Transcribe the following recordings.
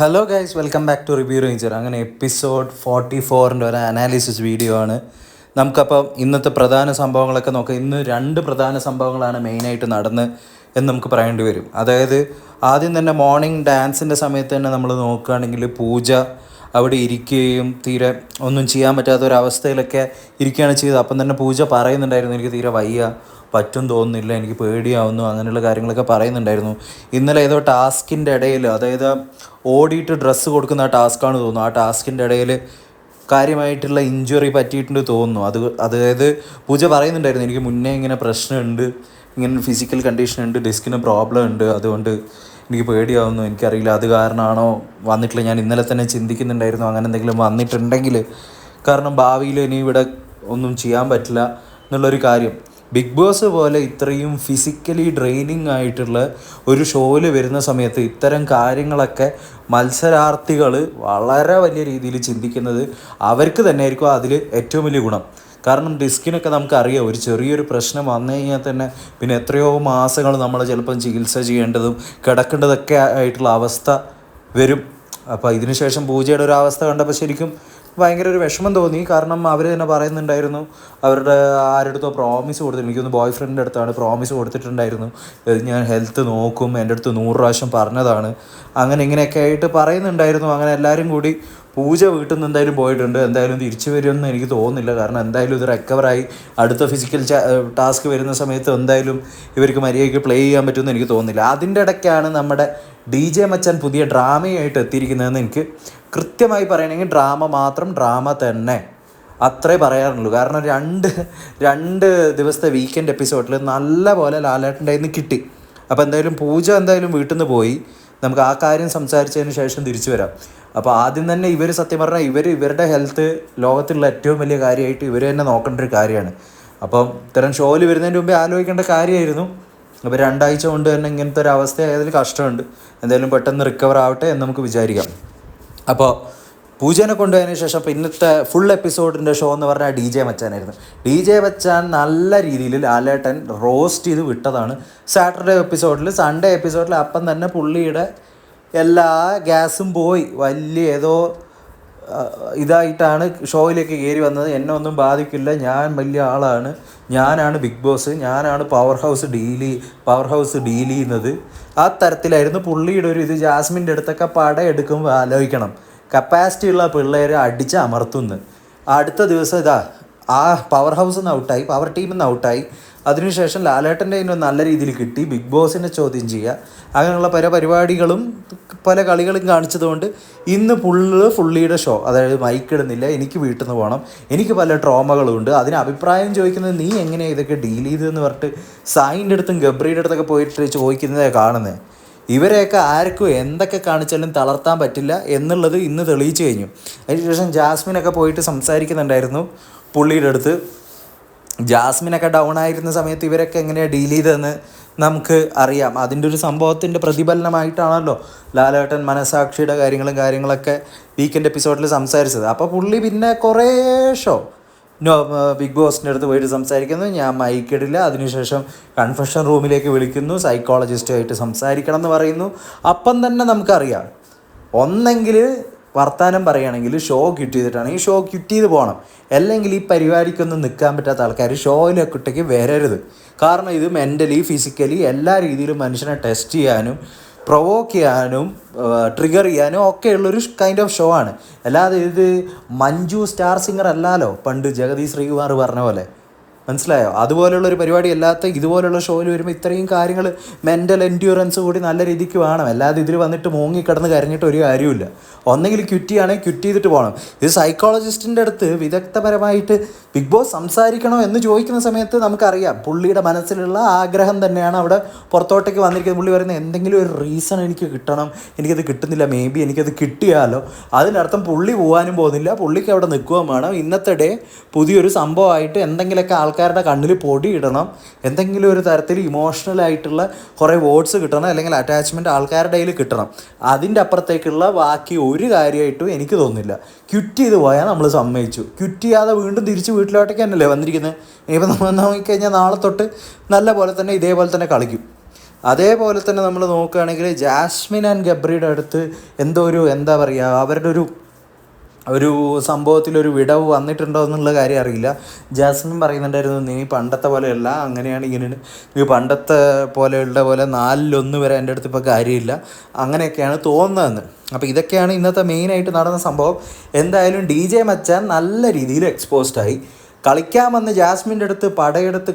Hello guys, welcome back to review ranger. അങ്ങനെ episode 44 ഒരു analysis video ആണ്. നമുക്കപ്പം ഇന്നത്തെ പ്രധാന സംഭവങ്ങളൊക്കെ നോക്കാം. ഇന്ന് രണ്ട് പ്രധാന സംഭവങ്ങളാണ് മെയിനായിട്ട് നടന്ന് എന്ന് നമുക്ക് പറയേണ്ടി വരും. അതായത് ആദ്യം തന്നെ മോർണിംഗ് ഡാൻസിൻ്റെ സമയത്ത് തന്നെ നമ്മൾ നോക്കുകയാണെങ്കിൽ പൂജ അവിടെ ഇരിക്കുകയും തീരെ ഒന്നും ചെയ്യാൻ പറ്റാത്ത ഒരവസ്ഥയിലൊക്കെ ഇരിക്കുകയാണ് ചെയ്തത്. അപ്പം തന്നെ പൂജ പറയുന്നുണ്ടായിരുന്നു, എനിക്ക് തീരെ വയ്യ, പറ്റും തോന്നുന്നില്ല, എനിക്ക് പേടിയാവുന്നു, അങ്ങനെയുള്ള കാര്യങ്ങളൊക്കെ പറയുന്നുണ്ടായിരുന്നു. ഇന്നലെ ഏതോ ടാസ്കിൻ്റെ ഇടയിൽ, അതായത് ഓടിയിട്ട് ഡ്രസ്സ് കൊടുക്കുന്ന ആ ടാസ്ക്കാണ് തോന്നുന്നു, ആ ടാസ്കിൻ്റെ ഇടയിൽ കാര്യമായിട്ടുള്ള ഇഞ്ചുറി പറ്റിയിട്ടുണ്ട് തോന്നുന്നു. അതായത് പൂജ പറയുന്നുണ്ടായിരുന്നു, എനിക്ക് മുന്നേ ഇങ്ങനെ പ്രശ്നമുണ്ട്, ഇങ്ങനെ ഫിസിക്കൽ കണ്ടീഷൻ ഉണ്ട്, ഡിസ്കിന് പ്രോബ്ലം ഉണ്ട്, അതുകൊണ്ട് എനിക്ക് പേടിയാവുന്നു, എനിക്കറിയില്ല അത് കാരണമാണോ വന്നിട്ടില്ല. ഞാൻ ഇന്നലെ തന്നെ ചിന്തിക്കുന്നുണ്ടായിരുന്നു അങ്ങനെ എന്തെങ്കിലും വന്നിട്ടുണ്ടെങ്കിൽ, കാരണം ഭാവിയിൽ ഇനി ഇവിടെ ഒന്നും ചെയ്യാൻ പറ്റില്ല എന്നുള്ളൊരു കാര്യം. ബിഗ് ബോസ് പോലെ ഇത്രയും ഫിസിക്കലി ഡ്രെയിനിങ് ആയിട്ടുള്ള ഒരു ഷോയിൽ വരുന്ന സമയത്ത് ഇത്തരം കാര്യങ്ങളൊക്കെ മത്സരാർത്ഥികൾ വളരെ വലിയ രീതിയിൽ ചിന്തിക്കുന്നത് അവർക്ക് തന്നെ ആയിരിക്കും അതിൽ ഏറ്റവും വലിയ ഗുണം. കാരണം ഡിസ്കിനൊക്കെ നമുക്കറിയാം, ഒരു ചെറിയൊരു പ്രശ്നം വന്നു കഴിഞ്ഞാൽ തന്നെ പിന്നെ എത്രയോ മാസങ്ങൾ നമ്മൾ ചിലപ്പം ചികിത്സ ചെയ്യേണ്ടതും കിടക്കേണ്ടതൊക്കെ ആയിട്ടുള്ള അവസ്ഥ വരും. അപ്പോൾ ഇതിന് ശേഷം പൂജയുടെ ഒരു അവസ്ഥ കണ്ടപ്പോൾ ശരിക്കും ഭയങ്കര ഒരു വിഷമം തോന്നി. കാരണം അവർ തന്നെ പറയുന്നുണ്ടായിരുന്നു, അവരുടെ ആരുടെടുത്തോ പ്രോമിസ് കൊടുത്തിട്ടുണ്ട്, എനിക്കൊന്ന് ബോയ് ഫ്രണ്ടിൻ്റെ അടുത്താണ് പ്രോമിസ് കൊടുത്തിട്ടുണ്ടായിരുന്നു, ഞാൻ ഹെൽത്ത് നോക്കും, എൻ്റെ അടുത്ത് 100 പ്രാവശ്യം പറഞ്ഞതാണ്, അങ്ങനെ ഇങ്ങനെയൊക്കെ ആയിട്ട് പറയുന്നുണ്ടായിരുന്നു. അങ്ങനെ എല്ലാവരും കൂടി പൂജ വീട്ടിൽ നിന്ന് എന്തായാലും പോയിട്ടുണ്ട്, എന്തായാലും തിരിച്ചു വരുമെന്ന് എനിക്ക് തോന്നുന്നില്ല. കാരണം എന്തായാലും ഇത് റിക്കവറായി അടുത്ത ഫിസിക്കൽ ടാസ്ക് വരുന്ന സമയത്ത് എന്തായാലും ഇവർക്ക് മര്യാദയ്ക്ക് പ്ലേ ചെയ്യാൻ പറ്റുമെന്ന് എനിക്ക് തോന്നുന്നില്ല. അതിൻ്റെ ഇടയ്ക്കാണ് നമ്മുടെ DJ മച്ചാൻ പുതിയ ഡ്രാമയായിട്ട് എത്തിയിരിക്കുന്നതെന്ന് എനിക്ക് കൃത്യമായി പറയണമെങ്കിൽ ഡ്രാമ മാത്രം ഡ്രാമ തന്നെ, അത്രേ പറയാറുള്ളൂ. കാരണം രണ്ട് ദിവസത്തെ വീക്കെൻഡ് എപ്പിസോഡിൽ നല്ല പോലെ ലാലേട്ടൻ്റെ നിന്ന് കിട്ടി. അപ്പോൾ എന്തായാലും പൂജ എന്തായാലും വീട്ടിൽ നിന്ന് പോയി, നമുക്ക് ആ കാര്യം സംസാരിച്ചതിന് ശേഷം തിരിച്ചു വരാം. അപ്പോൾ ആദ്യം തന്നെ ഇവർ സത്യം പറഞ്ഞാൽ ഇവരുടെ ഹെൽത്ത് ലോകത്തുള്ള ഏറ്റവും വലിയ കാര്യമായിട്ട് ഇവർ തന്നെ നോക്കേണ്ട ഒരു കാര്യമാണ്. അപ്പം ഇത്തരം ഷോയിൽ വരുന്നതിന് മുമ്പേ ആലോചിക്കേണ്ട കാര്യമായിരുന്നു. അപ്പോൾ 2 ആഴ്ച കൊണ്ട് തന്നെ ഇങ്ങനത്തെ ഒരു അവസ്ഥയായതിൽ കഷ്ടമുണ്ട്. എന്തായാലും പെട്ടെന്ന് റിക്കവർ ആവട്ടെ എന്ന് നമുക്ക് വിചാരിക്കാം. അപ്പോൾ പൂജനെ കൊണ്ടുപോയതിന് ശേഷം അപ്പോൾ ഇന്നത്തെ ഫുൾ എപ്പിസോഡിൻ്റെ ഷോ എന്ന് പറഞ്ഞാൽ DJ മച്ചാനായിരുന്നു. DJ മച്ചാൻ നല്ല രീതിയിൽ ലാലേട്ടൻ റോസ്റ്റ് ചെയ്ത് വിട്ടതാണ് സാറ്റർഡേ എപ്പിസോഡിൽ. സൺഡേ എപ്പിസോഡിൽ അപ്പം തന്നെ പുള്ളിയുടെ എല്ലാ ഗ്യാസും പോയി, വലിയ ഏതോ ഇതായിട്ടാണ് ഷോയിലേക്ക് കയറി വന്നത്. എന്നെ ഒന്നും ബാധിക്കില്ല, ഞാൻ വലിയ ആളാണ്, ഞാനാണ് ബിഗ് ബോസ്, ഞാനാണ് പവർ ഹൗസ് ഡീൽ ചെയ്യുന്നത്. ആ തരത്തിലായിരുന്നു പുള്ളിയുടെ ഒരു ഇത്. ജാസ്മിൻ്റെ അടുത്തൊക്കെ പടയെടുക്കുമ്പോൾ ആലോചിക്കണം, കപ്പാസിറ്റി ഉള്ള പിള്ളേരെ അടിച്ച് അമർത്തുന്നു. അടുത്ത ദിവസം ആ പവർ ഹൗസിൽ നിന്ന് ഔട്ടായി, പവർ ടീമിൽ നിന്ന് ഔട്ടായി. അതിനുശേഷം ലാലേട്ടൻ്റെ ഇതിന് നല്ല രീതിയിൽ കിട്ടി, ബിഗ് ബോസിനെ ചോദ്യം ചെയ്യുക, അങ്ങനെയുള്ള പല പരിപാടികളും പല കളികളും കാണിച്ചതുകൊണ്ട് ഇന്ന് പുള്ളിയുടെ ഷോ, അതായത് മൈക്ക് ഇടുന്നില്ല, എനിക്ക് വീട്ടിൽ നിന്ന് പോകണം, എനിക്ക് പല ട്രോമകളുണ്ട്, അതിന് അഭിപ്രായം ചോദിക്കുന്നത് നീ എങ്ങനെയാണ് ഇതൊക്കെ ഡീൽ ചെയ്തതെന്ന് പറഞ്ഞിട്ട് സായിൻ്റെ അടുത്തും ഗബ്രിയുടെ അടുത്തൊക്കെ പോയിട്ട് ചോദിക്കുന്നതേ കാണുന്നത്. ഇവരെയൊക്കെ ആർക്കും എന്തൊക്കെ കാണിച്ചാലും തളർത്താൻ പറ്റില്ല എന്നുള്ളത് ഇന്ന് തെളിയിച്ചു കഴിഞ്ഞു. അതിനുശേഷം ജാസ്മിനൊക്കെ പോയിട്ട് സംസാരിക്കുന്നുണ്ടായിരുന്നു പുള്ളിയുടെ അടുത്ത്. ജാസ്മിനൊക്കെ ഡൗൺ ആയിരുന്ന സമയത്ത് ഇവരൊക്കെ എങ്ങനെയാണ് ഡീൽ ചെയ്തതെന്ന് നമുക്ക് അറിയാം. അതിൻ്റെ ഒരു സംഭവത്തിൻ്റെ പ്രതിഫലനമായിട്ടാണല്ലോ ലാലേട്ടൻ മനസാക്ഷിയുടെ കാര്യങ്ങളൊക്കെ വീക്കെൻഡ് എപ്പിസോഡിൽ സംസാരിച്ചത്. അപ്പോൾ പുള്ളി പിന്നെ കുറേ ബിഗ് ബോസിൻ്റെ അടുത്ത് പോയിട്ട് സംസാരിക്കുന്നു, ഞാൻ മൈക്കിടില്ല, അതിനുശേഷം കൺഫെഷൻ റൂമിലേക്ക് വിളിക്കുന്നു, സൈക്കോളജിസ്റ്റുമായിട്ട് സംസാരിക്കണം എന്ന് പറയുന്നു. അപ്പം തന്നെ നമുക്കറിയാം, ഒന്നെങ്കിൽ വർത്തമാനം പറയുകയാണെങ്കിൽ ഷോ ക്വിറ്റ് ചെയ്തിട്ടാണ്, ഈ ഷോ ക്വിറ്റ് ചെയ്ത് പോകണം, അല്ലെങ്കിൽ ഈ പരിപാടിക്കൊന്നും നിൽക്കാൻ പറ്റാത്ത ആൾക്കാർ ഷോയിലൊക്കെ വരരുത്. കാരണം ഇത് മെൻ്റലി ഫിസിക്കലി എല്ലാ രീതിയിലും മനുഷ്യനെ ടെസ്റ്റ് ചെയ്യാനും പ്രൊവോക്ക് ചെയ്യാനും ട്രിഗർ ചെയ്യാനും ഒക്കെയുള്ളൊരു കൈൻഡ് ഓഫ് ഷോ ആണ്. അല്ലാതെ ഇത് മഞ്ജു സ്റ്റാർ സിംഗർ അല്ലല്ലോ, പണ്ട് ജഗതി ശ്രീകുമാർ പറഞ്ഞ പോലെ, മനസ്സിലായോ? അതുപോലുള്ളൊരു പരിപാടി അല്ലാത്ത ഇതുപോലുള്ള ഷോയിൽ വരുമ്പോൾ ഇത്രയും കാര്യങ്ങൾ മെൻ്റൽ എൻഡ്യൂറൻസ് കൂടി നല്ല രീതിക്ക് വേണം. അല്ലാതെ ഇതിൽ വന്നിട്ട് മൂങ്ങിക്കിടന്ന് കരഞ്ഞിട്ട് ഒരു കാര്യമില്ല. ഒന്നെങ്കിൽ ക്വിറ്റ് ചെയ്യുകയാണെങ്കിൽ ക്വിറ്റ് ചെയ്തിട്ട് പോകണം. ഇത് സൈക്കോളജിസ്റ്റിൻ്റെ അടുത്ത് വിദഗ്ധപരമായിട്ട് ബിഗ് ബോസ് സംസാരിക്കണോ എന്ന് ചോദിക്കുന്ന സമയത്ത് നമുക്കറിയാം പുള്ളിയുടെ മനസ്സിലുള്ള ആഗ്രഹം തന്നെയാണ് അവിടെ പുറത്തോട്ടേക്ക് വന്നിരിക്കുന്നത്. പുള്ളി പറയുന്നത് എന്തെങ്കിലും ഒരു റീസൺ എനിക്ക് കിട്ടണം, എനിക്കത് കിട്ടുന്നില്ല, മേ ബി എനിക്കത് കിട്ടിയാലോ. അതിനർത്ഥം പുള്ളി പോകാനും പോകുന്നില്ല, പുള്ളിക്ക് അവിടെ നിൽക്കുകയും വേണം. ഇന്നത്തെ ഡേ പുതിയൊരു സംഭവമായിട്ട് എന്തെങ്കിലുമൊക്കെ ആൾക്കാരുടെ കണ്ണിൽ പൊടി ഇടണം, എന്തെങ്കിലും ഒരു തരത്തിൽ ഇമോഷണലായിട്ടുള്ള കുറേ വേർഡ്സ് കിട്ടണം, അല്ലെങ്കിൽ അറ്റാച്ച്മെൻറ്റ് ആൾക്കാരുടെ കയ്യിൽ കിട്ടണം. അതിൻ്റെ അപ്പുറത്തേക്കുള്ള ബാക്കി ഒരു കാര്യമായിട്ടും എനിക്ക് തോന്നുന്നില്ല. ക്വിറ്റ് ചെയ്ത് പോയാൽ നമ്മൾ സമ്മതിച്ചു, ക്വിറ്റ് ചെയ്യാതെ വീണ്ടും തിരിച്ച് വീട്ടിലോട്ടേക്ക് തന്നെയല്ലേ വന്നിരിക്കുന്നത്. ഇനിയിപ്പോൾ നമ്മൾ നോക്കിക്കഴിഞ്ഞാൽ നാളെ തൊട്ട് നല്ല പോലെ തന്നെ ഇതേപോലെ തന്നെ കളിക്കും. അതേപോലെ തന്നെ നമ്മൾ നോക്കുകയാണെങ്കിൽ ജാസ്മിൻ ആൻഡ് ഗബ്രിയുടെ അടുത്ത് എന്തോ ഒരു എന്താ പറയുക അവരുടെ ഒരു സംഭവത്തിലൊരു വിടവ് വന്നിട്ടുണ്ടോ എന്നുള്ള കാര്യം അറിയില്ല. ജാസ്മിൻ പറയുന്നുണ്ടായിരുന്നു, നീ പണ്ടത്തെ പോലെയല്ല, അങ്ങനെയാണ് ഇങ്ങനെയാണ്, നീ പണ്ടത്തെ പോലെയുള്ള പോലെ 4-1 വരെ എൻ്റെ അടുത്ത് ഇപ്പോൾ കാര്യമില്ല, അങ്ങനെയൊക്കെയാണ് തോന്നുന്നതെന്ന്. അപ്പോൾ ഇതൊക്കെയാണ് ഇന്നത്തെ മെയിനായിട്ട് നടന്ന സംഭവം. എന്തായാലും DJ മച്ചാൻ നല്ല രീതിയിൽ എക്സ്പോസ്ഡായി. കളിക്കാൻ വന്ന് ജാസ്മിൻ്റെ അടുത്ത് പടയെടുത്ത്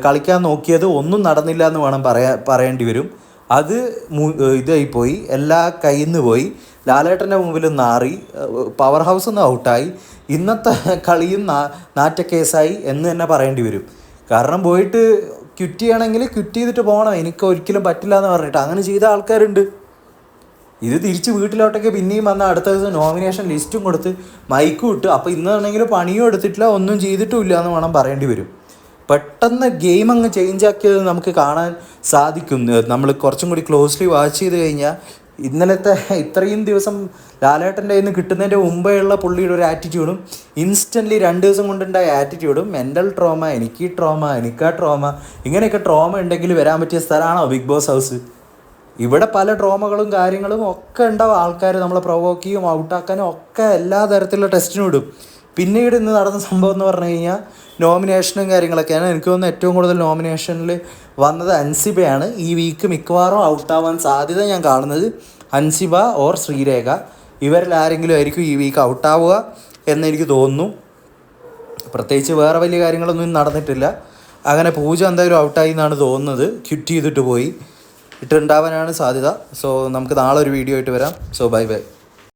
കളിക്കാൻ നോക്കിയത് ഒന്നും നടന്നില്ല എന്ന് വേണം പറയേണ്ടി വരും. അത് ഇതായിപ്പോയി, എല്ലാ കയ്യിൽ നിന്ന് പോയി. ലാലേട്ടൻ്റെ മുമ്പിൽ നാറി, പവർ ഹൗസിൽ നിന്ന് ഔട്ടായി. ഇന്നത്തെ കളിയും നാറ്റക്കേസായി എന്ന് തന്നെ പറയേണ്ടി വരും. കാരണം പോയിട്ട് ക്വിറ്റ് ചെയ്യണമെങ്കിൽ ക്വിറ്റ് ചെയ്തിട്ട് പോകണം, എനിക്ക് ഒരിക്കലും പറ്റില്ല എന്ന് പറഞ്ഞിട്ട് അങ്ങനെ ചെയ്ത ആൾക്കാരുണ്ട്. ഇത് തിരിച്ച് വീട്ടിലോട്ടൊക്കെ പിന്നെയും വന്ന അടുത്ത ദിവസം നോമിനേഷൻ ലിസ്റ്റും കൊടുത്ത് മൈക്കും ഇട്ട്. അപ്പോൾ ഇന്നാണെങ്കിൽ പണിയും എടുത്തിട്ടില്ല, ഒന്നും ചെയ്തിട്ടുമില്ല എന്ന് വേണം പറയേണ്ടി വരും. പെട്ടെന്ന് ഗെയിം അങ്ങ് ചേഞ്ച് ആക്കിയത് നമുക്ക് കാണാൻ സാധിക്കും. നമ്മൾ കുറച്ചും കൂടി ക്ലോസ്ലി വാച്ച് ചെയ്ത് കഴിഞ്ഞാൽ ഇന്നലത്തെ ഇത്രയും ദിവസം ലാലേട്ടൻ്റെ കയ്യിൽ നിന്ന് കിട്ടുന്നതിൻ്റെ മുമ്പേ ഉള്ള പുള്ളിയുടെ ഒരു ആറ്റിറ്റ്യൂഡും ഇൻസ്റ്റൻ്റ്ലി 2 ദിവസം കൊണ്ടുണ്ടായ ആറ്റിറ്റ്യൂഡും, മെൻ്റൽ ട്രോമ, എനിക്കാ ട്രോമ, ഇങ്ങനെയൊക്കെ ട്രോമ ഉണ്ടെങ്കിൽ വരാൻ പറ്റിയ സ്ഥലമാണോ ബിഗ് ബോസ് ഹൗസ്? ഇവിടെ പല ട്രോമകളും കാര്യങ്ങളും ഒക്കെ ഉണ്ടാവും. ആൾക്കാർ നമ്മളെ പ്രൊവോക്ക് ചെയ്യും, ഔട്ടാക്കാനും ഒക്കെ എല്ലാ തരത്തിലുള്ള ടെസ്റ്റിനും ഇടും. പിന്നീട് ഇന്ന് നടന്ന സംഭവം എന്ന് പറഞ്ഞു കഴിഞ്ഞാൽ നോമിനേഷനും കാര്യങ്ങളൊക്കെയാണ്. എനിക്ക് തോന്നുന്നു ഏറ്റവും കൂടുതൽ നോമിനേഷനിൽ വന്നത് അൻസിബയാണ്. ഈ വീക്ക് മിക്കവാറും ഔട്ടാവാൻ സാധ്യത ഞാൻ കാണുന്നത് അൻസിബ ഓർ ശ്രീരേഖ, ഇവരിൽ ആരെങ്കിലും ആയിരിക്കും ഈ വീക്ക് ഔട്ടാവുക എന്നെനിക്ക് തോന്നുന്നു. പ്രത്യേകിച്ച് വേറെ വലിയ കാര്യങ്ങളൊന്നും നടന്നിട്ടില്ല. അങ്ങനെ പൂജ എന്തായാലും ഔട്ടായി എന്നാണ് തോന്നുന്നത്, ക്വിറ്റ് ചെയ്തിട്ട് പോയി ഇട്ടുണ്ടാവാനാണ് സാധ്യത. സോ നമുക്ക് നാളെ ഒരു വീഡിയോ ആയിട്ട് വരാം. So by.